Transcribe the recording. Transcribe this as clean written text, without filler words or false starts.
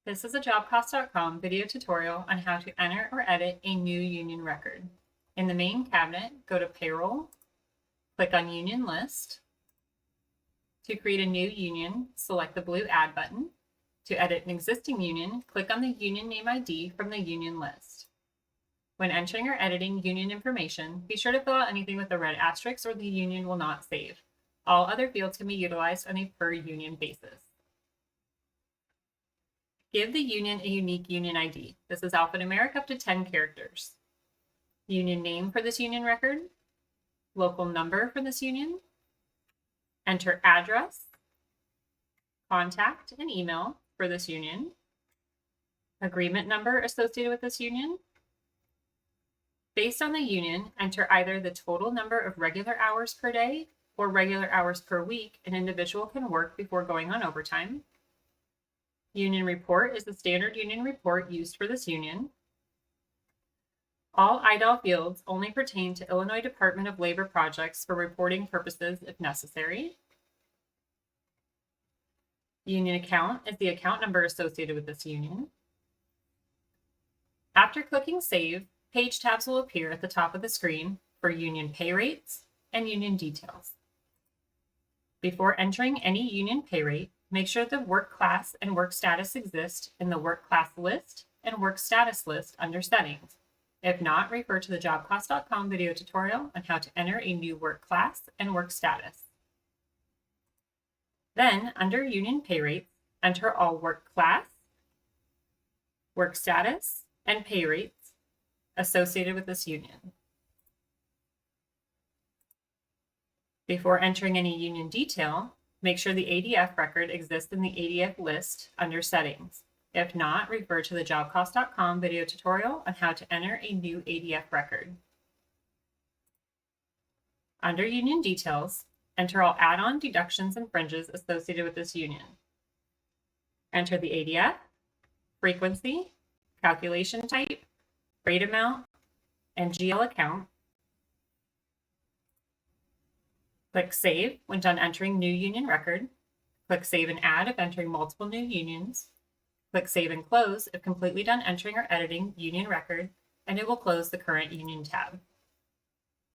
This is a jobcost.com video tutorial on how to enter or edit a new union record. In the main cabinet, go to Payroll, click on Union List. To create a new union, select the blue Add button. To edit an existing union, click on the union name ID from the union list. When entering or editing union information, be sure to fill out anything with a red asterisk or the union will not save. All other fields can be utilized on a per union basis. Give the union a unique union ID. This is alphanumeric up to 10 characters. Union name for this union record, local number for this union, enter address, contact, and email for this union, agreement number associated with this union. Based on the union, enter either the total number of regular hours per day or regular hours per week an individual can work before going on overtime. Union report is the standard union report used for this union. All IDOL fields only pertain to Illinois Department of Labor projects for reporting purposes if necessary. Union account is the account number associated with this union. After clicking Save, page tabs will appear at the top of the screen for union pay rates and union details. Before entering any union pay rate, make sure the work class and work status exist in the work class list and work status list under settings. If not, refer to the jobcost.com video tutorial on how to enter a new work class and work status. Then, under union pay rates, enter all work class, work status, and pay rates associated with this union. Before entering any union detail, make sure the ADF record exists in the ADF list under settings. If not, refer to the jobcost.com video tutorial on how to enter a new ADF record. Under union details, enter all add-on deductions and fringes associated with this union. Enter the ADF, frequency, calculation type, rate amount, and GL account. Click Save when done entering new union record. Click Save and Add if entering multiple new unions. Click Save and Close if completely done entering or editing union record, and it will close the current union tab.